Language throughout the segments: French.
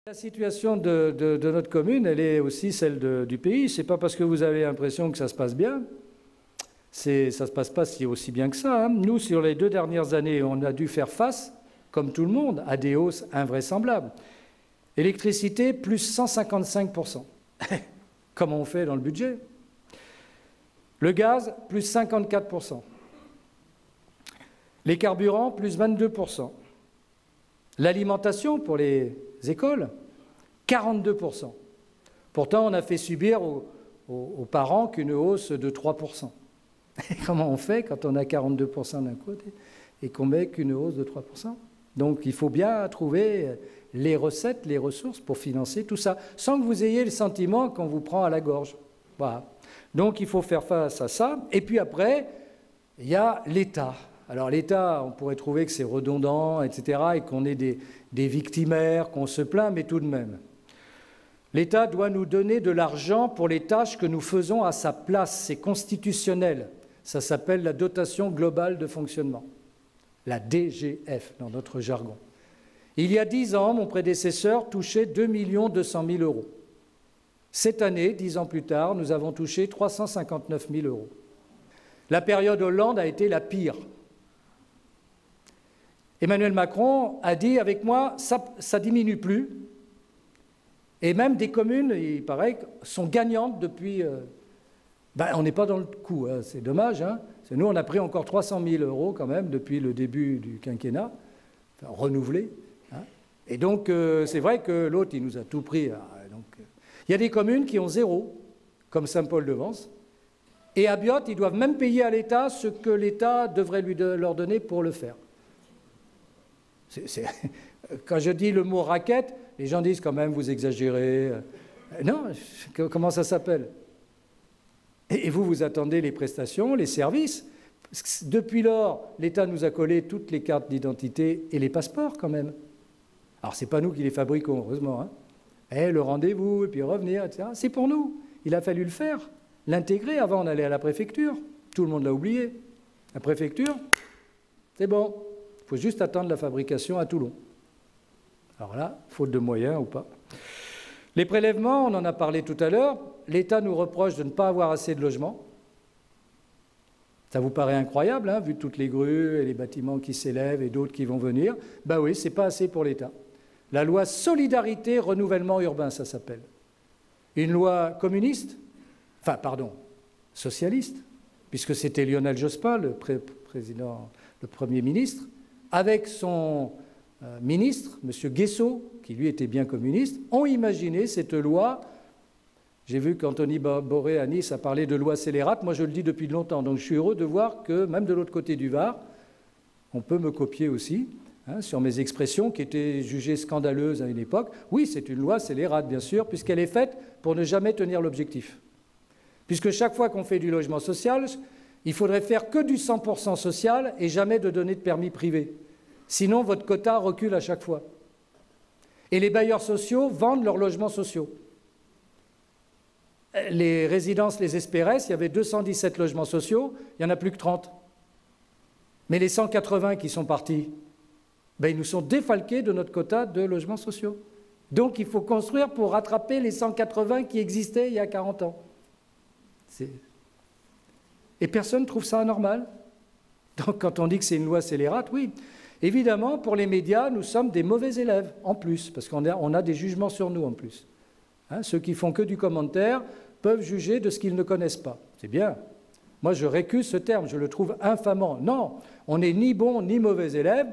La situation de notre commune, elle est aussi celle du pays. Ce n'est pas parce que vous avez l'impression que ça se passe bien. Ça ne se passe pas aussi bien que ça. Nous, sur les 2 dernières années, on a dû faire face, comme tout le monde, à des hausses invraisemblables. Électricité, plus 155%. Comment on fait dans le budget? Le gaz, plus 54%. Les carburants, plus 22%. L'alimentation pour les écoles, 42%. Pourtant, on a fait subir aux parents qu'une hausse de 3%. Et comment on fait quand on a 42% d'un côté et qu'on met qu'une hausse de 3%? Donc il faut bien trouver les recettes, les ressources pour financer tout ça, sans que vous ayez le sentiment qu'on vous prend à la gorge. Voilà. Donc il faut faire face à ça. Et puis après, il y a l'État. Alors l'État, on pourrait trouver que c'est redondant, etc., et qu'on est des victimaires, qu'on se plaint, mais tout de même. L'État doit nous donner de l'argent pour les tâches que nous faisons à sa place. C'est constitutionnel. Ça s'appelle la dotation globale de fonctionnement, la DGF dans notre jargon. Il y a 10 ans, mon prédécesseur touchait 2 200 000 euros. Cette année, 10 ans plus tard, nous avons touché 359 000 euros. La période Hollande a été la pire. Emmanuel Macron a dit avec moi, ça ne diminue plus. Et même des communes, il paraît, sont gagnantes depuis... on n'est pas dans le coup, hein, c'est dommage. Hein. Nous, on a pris encore 300 000 euros quand même depuis le début du quinquennat, enfin, renouvelé. Hein. Et donc, c'est vrai que l'autre, il nous a tout pris. Il y a des communes qui ont 0, comme Saint-Paul-de-Vence. Et à Biot, ils doivent même payer à l'État ce que l'État devrait leur donner pour le faire. Quand je dis le mot raquette, les gens disent quand même, vous exagérez. Non, comment ça s'appelle? Et vous, vous attendez les prestations, les services. Depuis lors, l'État nous a collé toutes les cartes d'identité et les passeports quand même. Alors, ce n'est pas nous qui les fabriquons, heureusement. Hein. Le rendez-vous, et puis revenir, etc. C'est pour nous. Il a fallu le faire, l'intégrer. Avant, on allait à la préfecture. Tout le monde l'a oublié. La préfecture, c'est bon. Il faut juste attendre la fabrication à Toulon. Alors là, faute de moyens ou pas. Les prélèvements, on en a parlé tout à l'heure. L'État nous reproche de ne pas avoir assez de logements. Ça vous paraît incroyable, hein, vu toutes les grues et les bâtiments qui s'élèvent et d'autres qui vont venir. Ben oui, ce n'est pas assez pour l'État. La loi Solidarité Renouvellement Urbain, ça s'appelle. Une loi communiste, enfin, pardon, socialiste, puisque c'était Lionel Jospin, le Premier ministre, avec son ministre, M. Guessot, qui lui était bien communiste, ont imaginé cette loi. J'ai vu qu'Anthony Boré à Nice a parlé de loi scélérate. Moi, je le dis depuis longtemps. Donc, je suis heureux de voir que, même de l'autre côté du Var, on peut me copier aussi, hein, sur mes expressions qui étaient jugées scandaleuses à une époque. Oui, c'est une loi scélérate, bien sûr, puisqu'elle est faite pour ne jamais tenir l'objectif. Puisque chaque fois qu'on fait du logement social, il faudrait faire que du 100% social et jamais de donner de permis privé. Sinon, votre quota recule à chaque fois. Et les bailleurs sociaux vendent leurs logements sociaux. Les résidences Les Espéresses, il y avait 217 logements sociaux, il n'y en a plus que 30. Mais les 180 qui sont partis, ils nous sont défalqués de notre quota de logements sociaux. Donc il faut construire pour rattraper les 180 qui existaient il y a 40 ans. Et personne ne trouve ça anormal. Donc quand on dit que c'est une loi scélérate, oui. Évidemment, pour les médias, nous sommes des mauvais élèves, en plus, parce qu'on a des jugements sur nous, en plus. Hein, ceux qui font que du commentaire peuvent juger de ce qu'ils ne connaissent pas. C'est bien. Moi, je récuse ce terme, je le trouve infamant. Non, on n'est ni bon ni mauvais élève,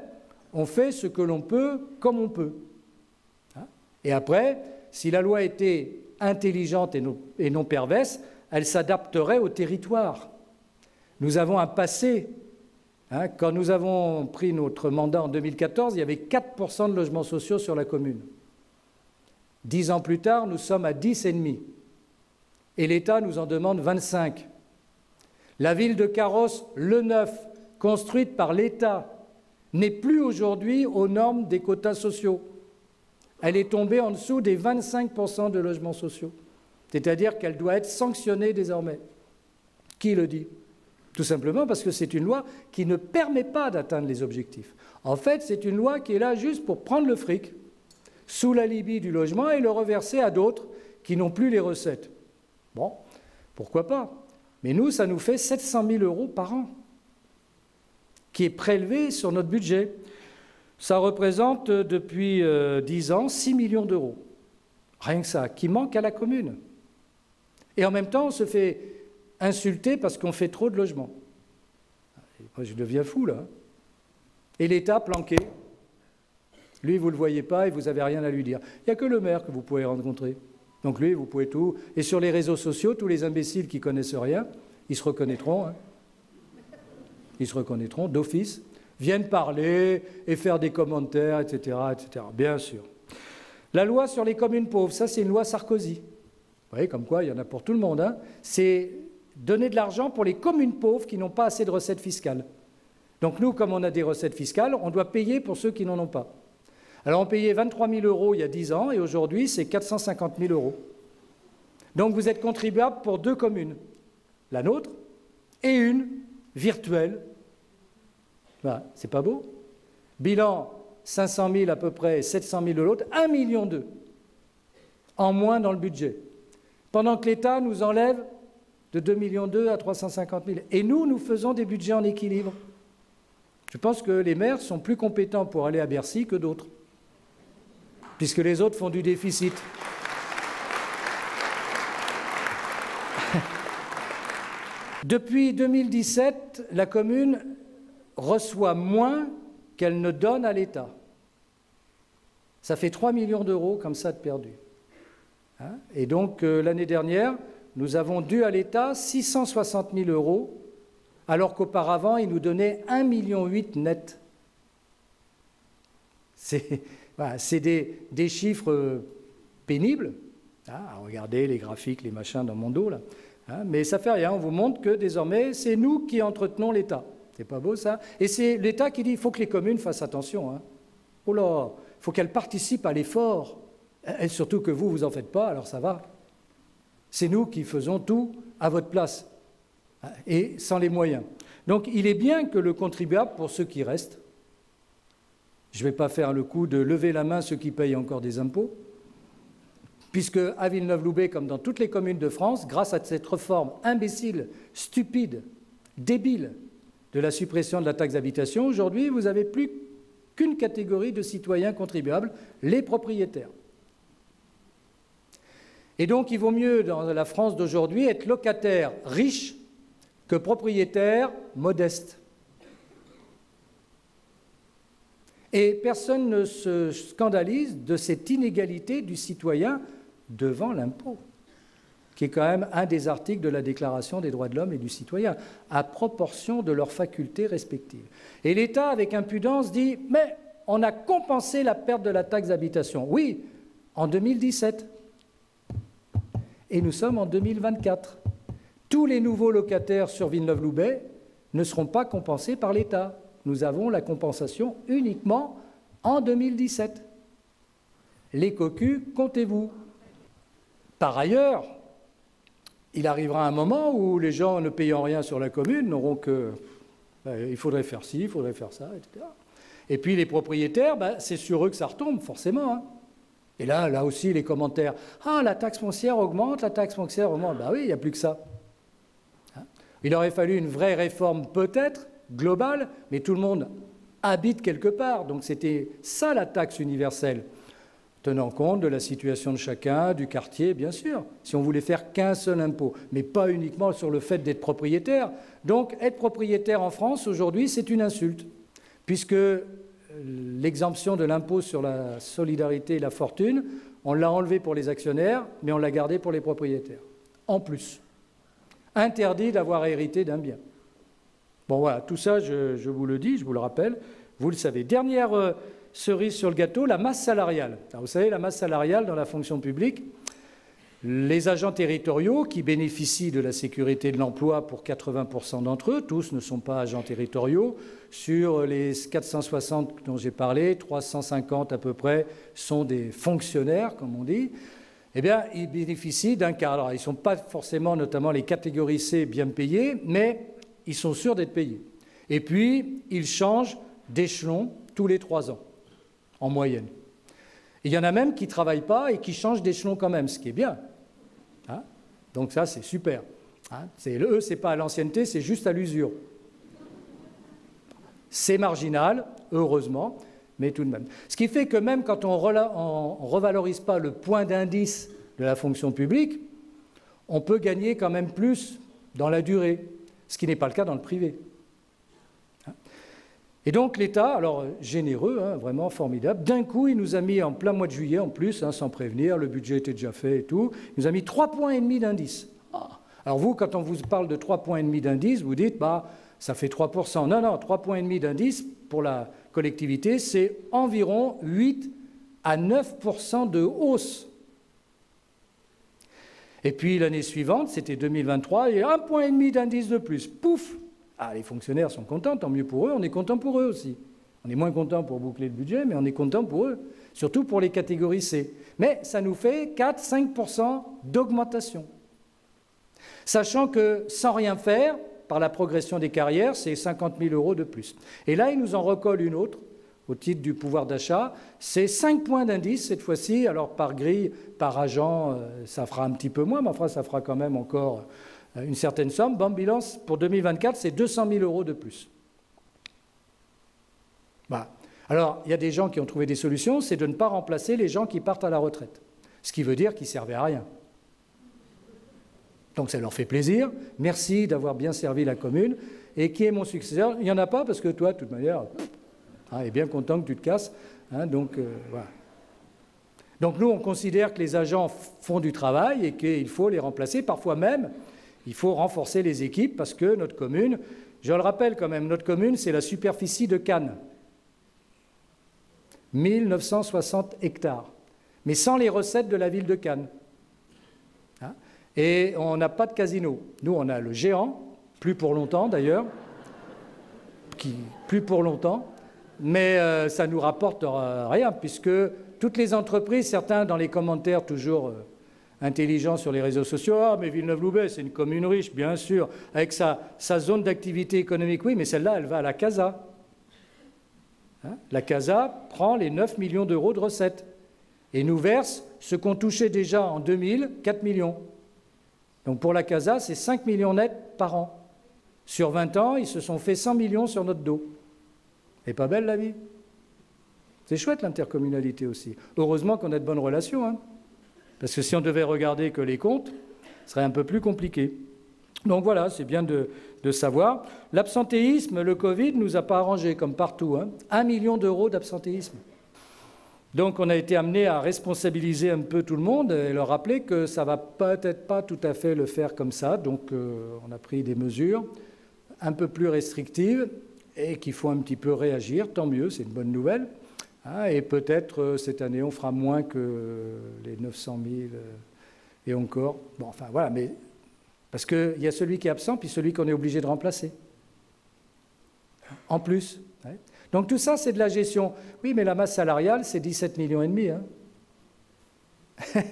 on fait ce que l'on peut, comme on peut. Hein. Et après, si la loi était intelligente et non perverse, elle s'adapterait au territoire. Nous avons un passé. Hein, quand nous avons pris notre mandat en 2014, il y avait 4% de logements sociaux sur la commune. 10 ans plus tard, nous sommes à 10,5. Et l'État nous en demande 25. La ville de Carros, Le Neuf, construite par l'État, n'est plus aujourd'hui aux normes des quotas sociaux. Elle est tombée en dessous des 25% de logements sociaux. C'est-à-dire qu'elle doit être sanctionnée désormais. Qui le dit ? Tout simplement parce que c'est une loi qui ne permet pas d'atteindre les objectifs. En fait, c'est une loi qui est là juste pour prendre le fric, sous l'alibi du logement et le reverser à d'autres qui n'ont plus les recettes. Bon, pourquoi pas? Mais nous, ça nous fait 700 000 € par an, qui est prélevé sur notre budget. Ça représente depuis 10 ans 6 millions d'euros. Rien que ça, qui manque à la commune. Et en même temps, on se fait insulter parce qu'on fait trop de logements. Moi, je deviens fou, là. Et l'État planqué. Lui, vous ne le voyez pas et vous n'avez rien à lui dire. Il n'y a que le maire que vous pouvez rencontrer. Donc lui, vous pouvez tout. Et sur les réseaux sociaux, tous les imbéciles qui ne connaissent rien, ils se reconnaîtront. Hein. Ils se reconnaîtront d'office, viennent parler et faire des commentaires, etc., etc. Bien sûr. La loi sur les communes pauvres, ça c'est une loi Sarkozy. Vous voyez, comme quoi, il y en a pour tout le monde. Hein. C'est donner de l'argent pour les communes pauvres qui n'ont pas assez de recettes fiscales. Donc nous, comme on a des recettes fiscales, on doit payer pour ceux qui n'en ont pas. Alors on payait 23 000 € il y a 10 ans et aujourd'hui c'est 450 000 €. Donc vous êtes contribuable pour 2 communes, la nôtre et une virtuelle. Voilà, c'est pas beau? Bilan 500 000 à peu près et 700 000 de l'autre, 1,2 million en moins dans le budget. Pendant que l'État nous enlève de 2,2 millions à 350 000. Et nous faisons des budgets en équilibre. Je pense que les maires sont plus compétents pour aller à Bercy que d'autres, puisque les autres font du déficit. Depuis 2017, la commune reçoit moins qu'elle ne donne à l'État. Ça fait 3 millions d'euros comme ça de perdus. Hein? Et donc, l'année dernière, nous avons dû à l'État 660 000 €, alors qu'auparavant, il nous donnait 1,8 million net. Voilà, c'est des chiffres pénibles. Ah, regardez les graphiques, les machins dans mon dos, là. Hein, mais ça ne fait rien, on vous montre que désormais, c'est nous qui entretenons l'État. C'est pas beau, ça? Et c'est l'État qui dit qu'il faut que les communes fassent attention. Hein. Oh là, il faut qu'elles participent à l'effort. Et surtout que vous en faites pas, alors ça va. C'est nous qui faisons tout à votre place, et sans les moyens. Donc il est bien que le contribuable, pour ceux qui restent, je ne vais pas faire le coup de lever la main ceux qui payent encore des impôts, puisque à Villeneuve-Loubet, comme dans toutes les communes de France, grâce à cette réforme imbécile, stupide, débile de la suppression de la taxe d'habitation, aujourd'hui, vous n'avez plus qu'une catégorie de citoyens contribuables, les propriétaires. Et donc, il vaut mieux, dans la France d'aujourd'hui, être locataire riche que propriétaire modeste. Et personne ne se scandalise de cette inégalité du citoyen devant l'impôt, qui est quand même un des articles de la Déclaration des droits de l'homme et du citoyen, à proportion de leurs facultés respectives. Et l'État, avec impudence, dit « mais on a compensé la perte de la taxe d'habitation ». Oui, en 2017. Et nous sommes en 2024. Tous les nouveaux locataires sur Villeneuve-Loubet ne seront pas compensés par l'État. Nous avons la compensation uniquement en 2017. Les cocus, comptez-vous. Par ailleurs, il arrivera un moment où les gens ne payant rien sur la commune n'auront que il faudrait faire ci, il faudrait faire ça, etc. Et puis les propriétaires, c'est sur eux que ça retombe, forcément. Hein. Et là aussi, les commentaires. Ah, la taxe foncière augmente, la taxe foncière augmente. Ben oui, il n'y a plus que ça. Hein. Il aurait fallu une vraie réforme, peut-être, globale, mais tout le monde habite quelque part. Donc c'était ça la taxe universelle. Tenant compte de la situation de chacun, du quartier, bien sûr, si on voulait faire qu'un seul impôt, mais pas uniquement sur le fait d'être propriétaire. Donc, être propriétaire en France, aujourd'hui, c'est une insulte, puisque l'exemption de l'impôt sur la solidarité et la fortune, on l'a enlevé pour les actionnaires, mais on l'a gardé pour les propriétaires. En plus, interdit d'avoir hérité d'un bien. Bon, voilà, tout ça, je vous le dis, je vous le rappelle, vous le savez. Dernière cerise sur le gâteau, la masse salariale. Alors, vous savez, la masse salariale dans la fonction publique, les agents territoriaux qui bénéficient de la sécurité de l'emploi pour 80% d'entre eux, tous ne sont pas agents territoriaux, sur les 460 dont j'ai parlé, 350 à peu près sont des fonctionnaires, comme on dit, eh bien, ils bénéficient d'un cadre. Alors, ils ne sont pas forcément, notamment les catégories C, bien payés, mais ils sont sûrs d'être payés. Et puis, ils changent d'échelon tous les 3 ans. En moyenne. Et il y en a même qui ne travaillent pas et qui changent d'échelon quand même, ce qui est bien. Hein? Donc ça, c'est super. Hein? Eux, ce n'est pas à l'ancienneté, c'est juste à l'usure. C'est marginal, heureusement, mais tout de même. Ce qui fait que même quand on ne revalorise pas le point d'indice de la fonction publique, on peut gagner quand même plus dans la durée, ce qui n'est pas le cas dans le privé. Et donc l'État, alors généreux, hein, vraiment formidable, d'un coup il nous a mis en plein mois de juillet, en plus, hein, sans prévenir, le budget était déjà fait et tout, il nous a mis 3,5 points d'indice. Ah. Alors vous, quand on vous parle de 3,5 points d'indice, vous dites, bah, ça fait 3%. Non, non, 3,5 points d'indice pour la collectivité, c'est environ 8 à 9% de hausse. Et puis l'année suivante, c'était 2023, il y a 1,5 point d'indice de plus. Pouf! Ah, les fonctionnaires sont contents, tant mieux pour eux, on est content pour eux aussi. On est moins content pour boucler le budget, mais on est content pour eux, surtout pour les catégories C. Mais ça nous fait 4-5% d'augmentation. Sachant que sans rien faire, par la progression des carrières, c'est 50 000 € de plus. Et là, ils nous en recollent une autre, au titre du pouvoir d'achat, c'est 5 points d'indice cette fois-ci, alors par grille, par agent, ça fera un petit peu moins, mais enfin ça fera quand même encore une certaine somme. Bon, bilan, pour 2024, c'est 200 000 € de plus. Bah. Alors, il y a des gens qui ont trouvé des solutions, c'est de ne pas remplacer les gens qui partent à la retraite, ce qui veut dire qu'ils ne servaient à rien. Donc ça leur fait plaisir, merci d'avoir bien servi la commune, et qui est mon successeur? Il n'y en a pas, parce que toi, de toute manière, il est bien content que tu te casses, hein, donc voilà. Donc nous, on considère que les agents font du travail et qu'il faut les remplacer, parfois même, il faut renforcer les équipes parce que notre commune, je le rappelle quand même, notre commune, c'est la superficie de Cannes. 1960 hectares, mais sans les recettes de la ville de Cannes. Hein? Et on n'a pas de casino. Nous, on a le géant, plus pour longtemps d'ailleurs, plus pour longtemps, mais ça ne nous rapporte rien, puisque toutes les entreprises, certains dans les commentaires toujours intelligents sur les réseaux sociaux, « Ah, mais Villeneuve-Loubet, c'est une commune riche, bien sûr, avec sa zone d'activité économique. » Oui, mais celle-là, elle va à la CASA. Hein? La CASA prend les 9 millions d'euros de recettes et nous verse ce qu'on touchait déjà en 2000, 4 millions. Donc pour la CASA, c'est 5 millions nets par an. Sur 20 ans, ils se sont fait 100 millions sur notre dos. C'est pas belle la vie? C'est chouette l'intercommunalité aussi. Heureusement qu'on a de bonnes relations, hein, parce que si on devait regarder que les comptes, ce serait un peu plus compliqué. Donc voilà, c'est bien de savoir. L'absentéisme, le Covid ne nous a pas arrangé comme partout. Hein. 1 million d'euros d'absentéisme. Donc on a été amené à responsabiliser un peu tout le monde et leur rappeler que ça ne va peut-être pas tout à fait le faire comme ça. Donc on a pris des mesures un peu plus restrictives et qu'il faut un petit peu réagir. Tant mieux, c'est une bonne nouvelle. Hein, et peut-être cette année, on fera moins que les 900 000 et encore. Bon, enfin voilà, mais parce qu'il y a celui qui est absent puis celui qu'on est obligé de remplacer. En plus. Ouais. Donc tout ça, c'est de la gestion. Oui, mais la masse salariale, c'est 17,5 millions. Hein.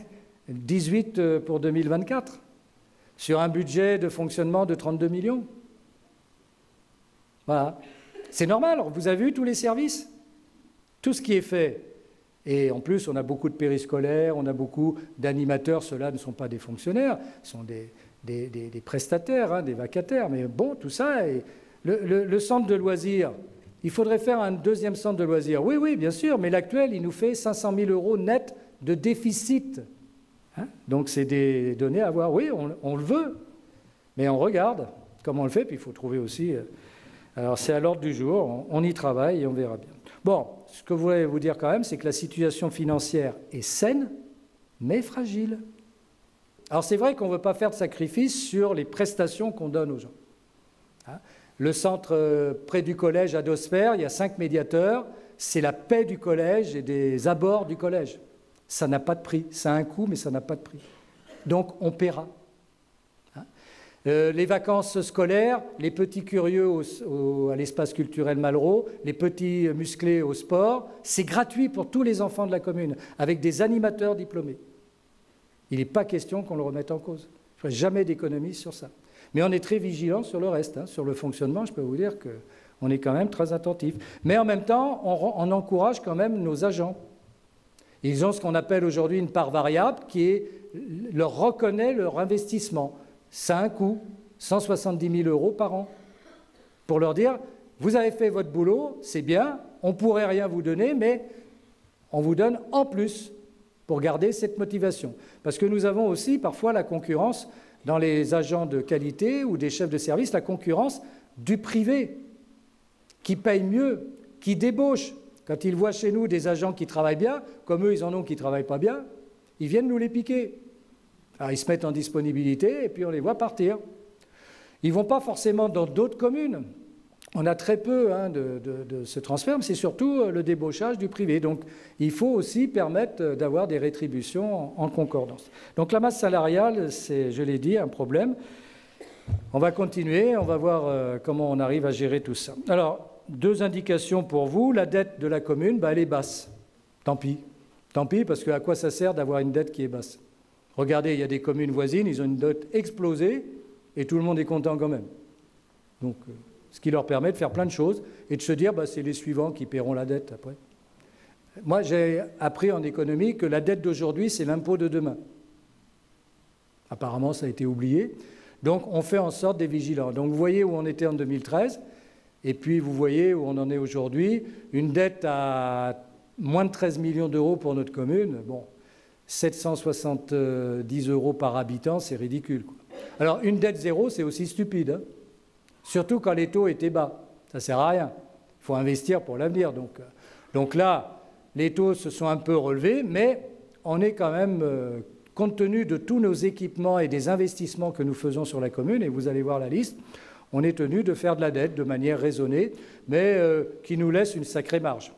18 pour 2024, sur un budget de fonctionnement de 32 millions. Voilà. C'est normal, vous avez vu tous les services? Tout ce qui est fait. Et en plus, on a beaucoup de périscolaires, on a beaucoup d'animateurs. Ceux-là ne sont pas des fonctionnaires, ce sont des prestataires, hein, des vacataires. Mais bon, tout ça, et le centre de loisirs, il faudrait faire un deuxième centre de loisirs. Oui, oui, bien sûr, mais l'actuel, il nous fait 500 000 € net de déficit. Hein? Donc, c'est des données à voir. Oui, on le veut, mais on regarde comment on le fait, puis il faut trouver aussi... Alors, c'est à l'ordre du jour, on y travaille et on verra bien. Bon, ce que je voulais vous dire quand même, c'est que la situation financière est saine, mais fragile. Alors, c'est vrai qu'on ne veut pas faire de sacrifice sur les prestations qu'on donne aux gens. Hein? Le centre près du collège à Dosper, il y a 5 médiateurs, c'est la paix du collège et des abords du collège. Ça n'a pas de prix, ça a un coût, mais ça n'a pas de prix. Donc, on paiera. Hein? Les vacances scolaires, les petits curieux à l'espace culturel Malraux, les petits musclés au sport, c'est gratuit pour tous les enfants de la commune, avec des animateurs diplômés. Il n'est pas question qu'on le remette en cause. Je ne ferai jamais d'économie sur ça. Mais on est très vigilant sur le reste, hein. Sur le fonctionnement, je peux vous dire qu'on est quand même très attentif. Mais en même temps, on encourage quand même nos agents. Ils ont ce qu'on appelle aujourd'hui une part variable qui leur reconnaît leur investissement. Ça a un coût, 170 000 € par an, pour leur dire, vous avez fait votre boulot, c'est bien, on ne pourrait rien vous donner, mais on vous donne en plus pour garder cette motivation. Parce que nous avons aussi parfois la concurrence dans les agents de qualité ou des chefs de service, la concurrence du privé, qui paye mieux, qui débauche. Quand ils voient chez nous des agents qui travaillent bien, comme eux, ils en ont qui ne travaillent pas bien, ils viennent nous les piquer. Alors, ils se mettent en disponibilité et puis on les voit partir. Ils ne vont pas forcément dans d'autres communes. On a très peu de ce transfert, mais c'est surtout le débauchage du privé. Donc, il faut aussi permettre d'avoir des rétributions en concordance. Donc, la masse salariale, c'est, je l'ai dit, un problème. On va continuer, on va voir comment on arrive à gérer tout ça. Alors, 2 indications pour vous. La dette de la commune, elle est basse. Tant pis. Tant pis, parce qu'à quoi ça sert d'avoir une dette qui est basse? Regardez, il y a des communes voisines, ils ont une dette explosée et tout le monde est content quand même. Donc, ce qui leur permet de faire plein de choses et de se dire, c'est les suivants qui paieront la dette après. Moi, j'ai appris en économie que la dette d'aujourd'hui, c'est l'impôt de demain. Apparemment, ça a été oublié. Donc, on fait en sorte d'être vigilants. Donc, vous voyez où on était en 2013. Et puis, vous voyez où on en est aujourd'hui. Une dette à moins de 13 millions d'euros pour notre commune. Bon, 770 € par habitant, c'est ridicule, quoi. Alors, une dette zéro, c'est aussi stupide, hein. Surtout quand les taux étaient bas. Ça ne sert à rien. Il faut investir pour l'avenir. Donc là, les taux se sont un peu relevés, mais on est quand même, compte tenu de tous nos équipements et des investissements que nous faisons sur la commune, et vous allez voir la liste, on est tenu de faire de la dette de manière raisonnée, mais qui nous laisse une sacrée marge.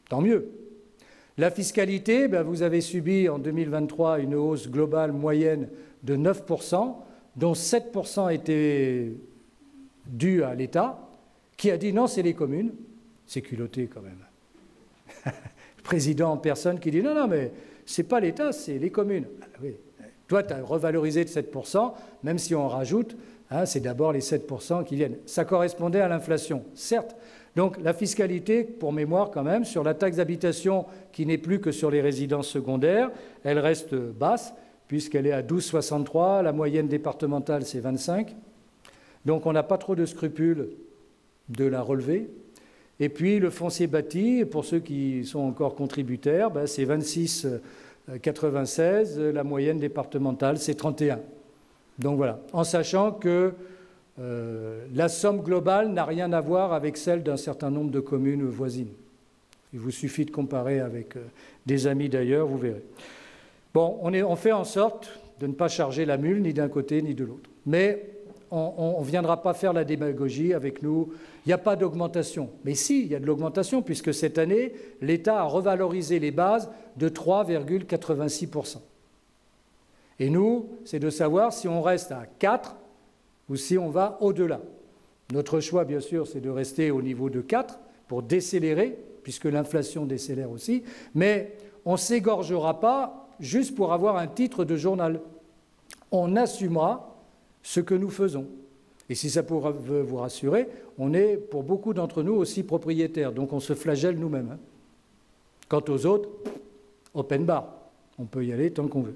Tant mieux. La fiscalité, vous avez subi en 2023 une hausse globale moyenne de 9%, dont 7% étaient dus à l'État, qui a dit non, c'est les communes. C'est culotté quand même. Le président en personne qui dit non, mais ce n'est pas l'État, c'est les communes. Ah, oui. Toi, tu as revalorisé de 7%, même si on rajoute, c'est d'abord les 7% qui viennent. Ça correspondait à l'inflation, certes. Donc la fiscalité, pour mémoire quand même, sur la taxe d'habitation qui n'est plus que sur les résidences secondaires, elle reste basse, puisqu'elle est à 12,63, la moyenne départementale c'est 25. Donc on n'a pas trop de scrupules de la relever. Et puis le foncier bâti, pour ceux qui sont encore contributaires, c'est 26,96, la moyenne départementale c'est 31. Donc voilà, en sachant que la somme globale n'a rien à voir avec celle d'un certain nombre de communes voisines. Il vous suffit de comparer avec des amis d'ailleurs, vous verrez. Bon, on fait en sorte de ne pas charger la mule ni d'un côté ni de l'autre. Mais on ne viendra pas faire la démagogie avec nous. Il n'y a pas d'augmentation. Mais si, il y a de l'augmentation, puisque cette année, l'État a revalorisé les bases de 3,86%. Et nous, c'est de savoir si on reste à 4 ou si on va au-delà. Notre choix, bien sûr, c'est de rester au niveau de 4 pour décélérer, puisque l'inflation décélère aussi, mais on ne s'égorgera pas juste pour avoir un titre de journal. On assumera ce que nous faisons. Et si ça peut vous rassurer, on est, pour beaucoup d'entre nous, aussi propriétaires, donc on se flagelle nous-mêmes. Quant aux autres, open bar, on peut y aller tant qu'on veut.